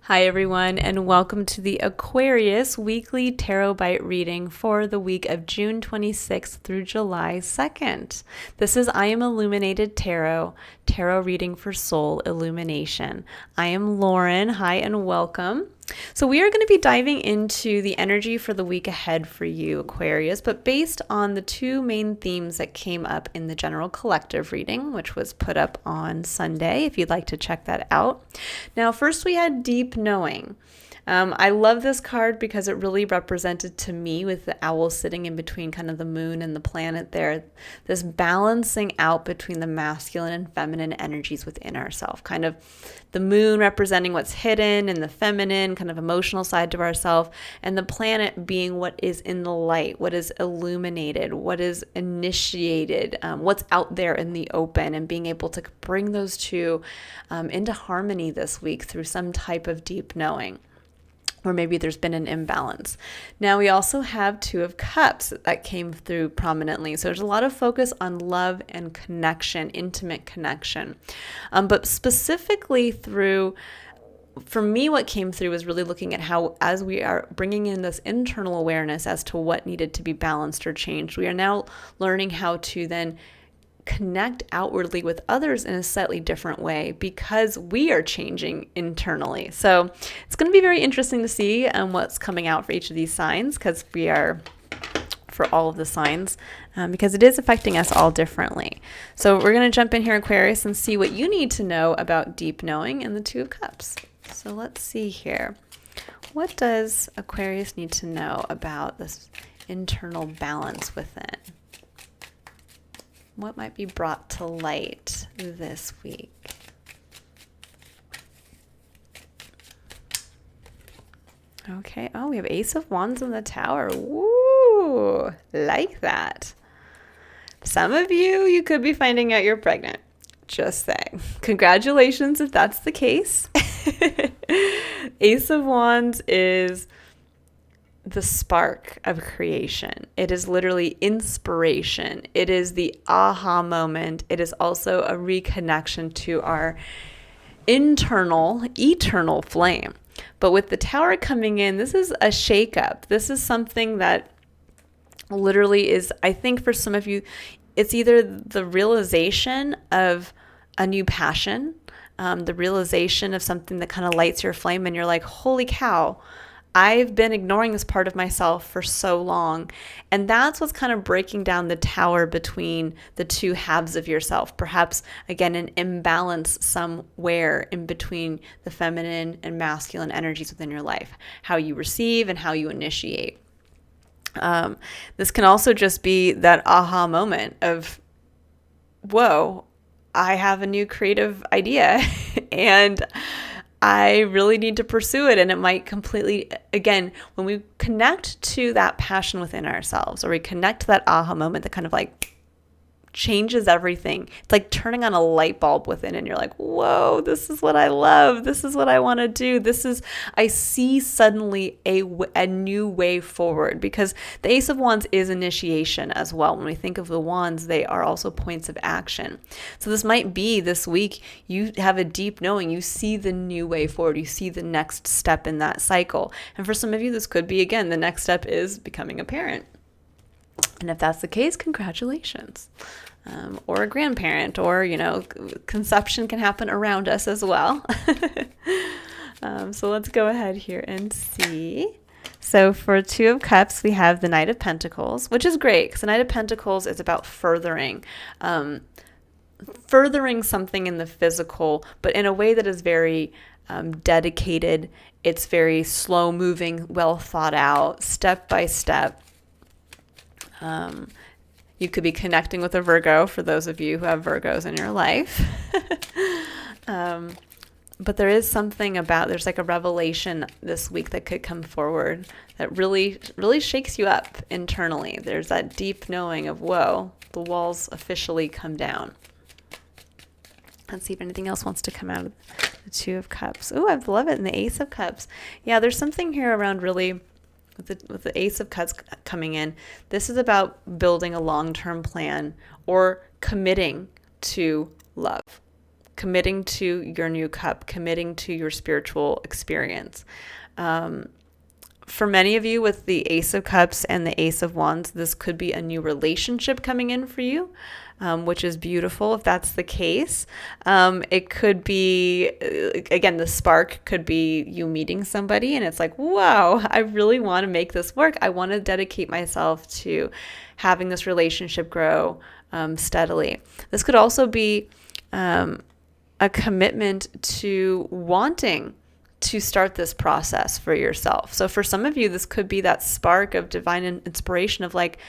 Hi everyone, and welcome to the Aquarius Weekly Tarot Bite reading for the week of June 26th through July 2nd. This is I Am Illuminated Tarot reading for soul illumination. I am Lauren. Hi and welcome. So we are going to be diving into the energy for the week ahead for you, Aquarius, but based on the two main themes that came up in the general collective reading, which was put up on Sunday, if you'd like to check that out. Now, first we had deep knowing. I love this card because it really represented to me, with the owl sitting in between kind of the moon and the planet there, this balancing out between the masculine and feminine energies within ourselves. Kind of the moon representing what's hidden and the feminine kind of emotional side to ourselves, and the planet being what is in the light, what is illuminated, what is initiated, what's out there in the open, and being able to bring those two into harmony this week through some type of deep knowing. Or maybe there's been an imbalance. Now we also have Two of Cups that came through prominently. So there's a lot of focus on love and connection, intimate connection. But specifically for me, what came through was really looking at how, as we are bringing in this internal awareness as to what needed to be balanced or changed, we are now learning how to then connect outwardly with others in a slightly different way because we are changing internally. So it's going to be very interesting to see what's coming out for each of these signs, because we are for all of the signs, because it is affecting us all differently. So we're going to jump in here, Aquarius, and see what you need to know about deep knowing and the Two of Cups. So let's see here. What does Aquarius need to know about this internal balance within? What might be brought to light this week? Okay. Oh, we have Ace of Wands in the Tower. Woo! Like that. Some of you could be finding out you're pregnant. Just saying. Congratulations if that's the case. Ace of Wands is the spark of creation. It is literally inspiration. It is the aha moment. It is also a reconnection to our eternal flame. But with the Tower coming in, this is a shakeup. This is something that literally is, I think for some of you, it's either the realization of a new passion, the realization of something that kind of lights your flame, and you're like, holy cow, I've been ignoring this part of myself for so long. And that's what's kind of breaking down the tower between the two halves of yourself. Perhaps, again, an imbalance somewhere in between the feminine and masculine energies within your life, how you receive and how you initiate. This can also just be that aha moment of, whoa, I have a new creative idea and I really need to pursue it. And it might completely, again, when we connect to that passion within ourselves, or we connect to that aha moment that kind of like changes everything. It's like turning on a light bulb within, and you're like, whoa, this is what I love. This is what I want to do. I see suddenly a new way forward, because the Ace of Wands is initiation as well. When we think of the wands, they are also points of action. So this might be this week, you have a deep knowing, you see the new way forward, you see the next step in that cycle. And for some of you, this could be, again, the next step is becoming a parent. And if that's the case, congratulations. Or a grandparent, or, conception can happen around us as well. So let's go ahead here and see. So for Two of Cups, we have the Knight of Pentacles, which is great because the Knight of Pentacles is about furthering something in the physical, but in a way that is very dedicated. It's very slow moving, well thought out, step by step. You could be connecting with a Virgo, for those of you who have Virgos in your life. But there is something about, there's like a revelation this week that could come forward that really, really shakes you up internally. There's that deep knowing of, whoa, the walls officially come down. Let's see if anything else wants to come out of the Two of Cups. Oh, I love it in the Ace of Cups. Yeah, there's something here around really, with the Ace of Cups coming in, this is about building a long-term plan or committing to love. committing to your new cup, committing to your spiritual experience. For many of you with the Ace of Cups and the Ace of Wands, this could be a new relationship coming in for you, which is beautiful if that's the case. It could be, again, the spark could be you meeting somebody and it's like, wow, I really want to make this work. I want to dedicate myself to having this relationship grow steadily. This could also be a commitment to wanting to start this process for yourself. So for some of you, this could be that spark of divine inspiration of like,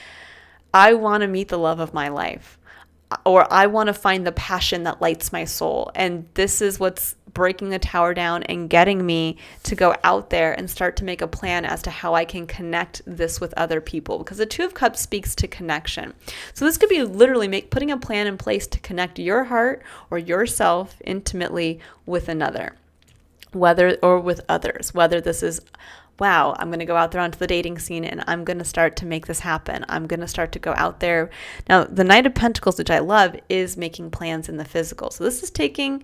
I want to meet the love of my life, or I want to find the passion that lights my soul. And this is what's breaking the tower down and getting me to go out there and start to make a plan as to how I can connect this with other people, because the Two of Cups speaks to connection. So this could be literally putting a plan in place to connect your heart or yourself intimately with another, or with others, whether this is, wow, I'm going to go out there onto the dating scene and I'm going to start to make this happen. I'm going to start to go out there. Now, the Knight of Pentacles, which I love, is making plans in the physical. So this is taking,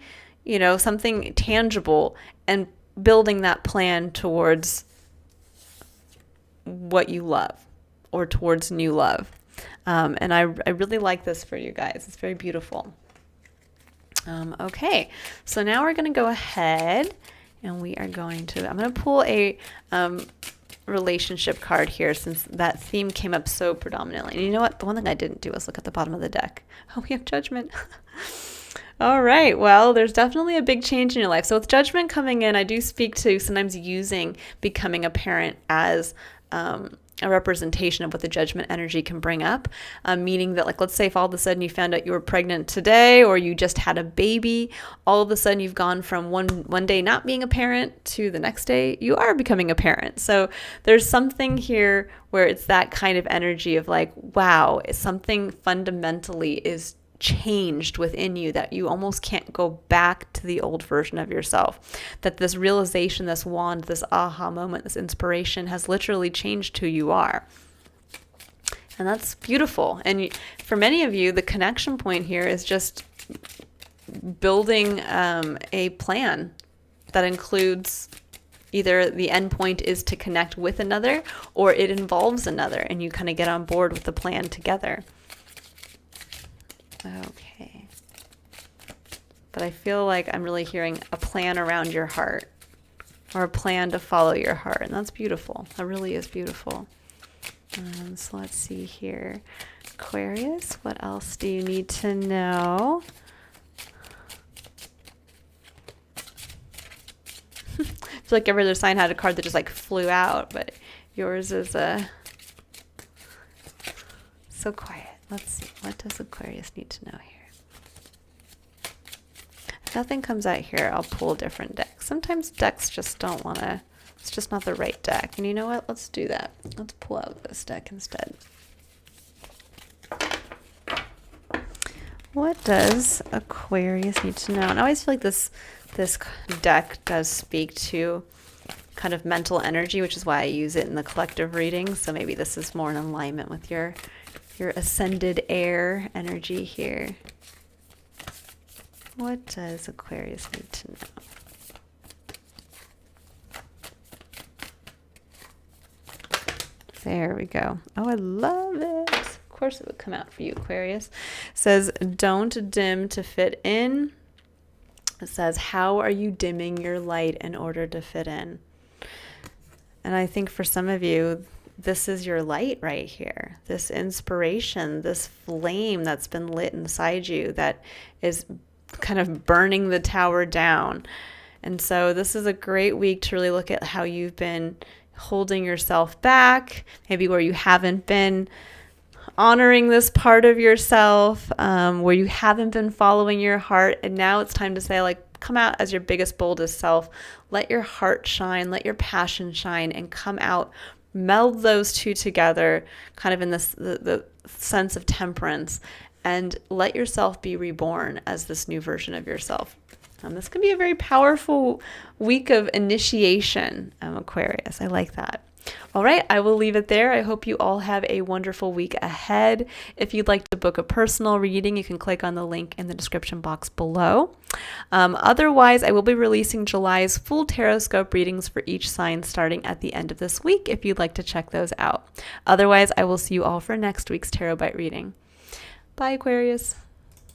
something tangible and building that plan towards what you love or towards new love. And I really like this for you guys. It's very beautiful. Okay, so now we're going to go ahead and we are going to, I'm going to pull a relationship card here since that theme came up so predominantly. And you know what? The one thing I didn't do was look at the bottom of the deck. Oh, we have Judgment. All right. Well, there's definitely a big change in your life. So with Judgment coming in, I do speak to sometimes using becoming a parent as a representation of what the Judgment energy can bring up, meaning that, like, let's say if all of a sudden you found out you were pregnant today, or you just had a baby, all of a sudden you've gone from one day not being a parent to the next day you are becoming a parent. So there's something here where it's that kind of energy of like, wow, something fundamentally is changed within you that you almost can't go back to the old version of yourself. That this realization, this wand, this aha moment, this inspiration has literally changed who you are. And that's beautiful. And for many of you, the connection point here is just building a plan that includes either the end point is to connect with another, or it involves another, and you kind of get on board with the plan together. Okay. But I feel like I'm really hearing a plan around your heart, or a plan to follow your heart. And that's beautiful. That really is beautiful. So let's see here. Aquarius, what else do you need to know? I feel like every other sign had a card that just like flew out, but yours is so quiet. Let's see. What does Aquarius need to know here? If nothing comes out here, I'll pull a different deck. Sometimes decks just don't want to, it's just not the right deck. And you know what? Let's do that. Let's pull out this deck instead. What does Aquarius need to know? And I always feel like this deck does speak to kind of mental energy, which is why I use it in the collective reading. So maybe this is more in alignment with your ascended air energy here. What does Aquarius need to know? There we go. Oh, I love it. Of course it would come out for you, Aquarius. It says, don't dim to fit in. It says, how are you dimming your light in order to fit in? And I think for some of you, this is your light right here. This inspiration, this flame that's been lit inside you that is kind of burning the tower down. And so this is a great week to really look at how you've been holding yourself back, maybe where you haven't been honoring this part of yourself, where you haven't been following your heart. And now it's time to say, like, come out as your biggest, boldest self. Let your heart shine, let your passion shine, and come out. Meld those two together, kind of in this the sense of temperance, and let yourself be reborn as this new version of yourself. This can be a very powerful week of initiation, Aquarius. I like that. All right, I will leave it there. I hope you all have a wonderful week ahead. If you'd like to book a personal reading, you can click on the link in the description box below. Otherwise, I will be releasing July's full tarot scope readings for each sign starting at the end of this week if you'd like to check those out. Otherwise, I will see you all for next week's Tarot Bite reading. Bye, Aquarius.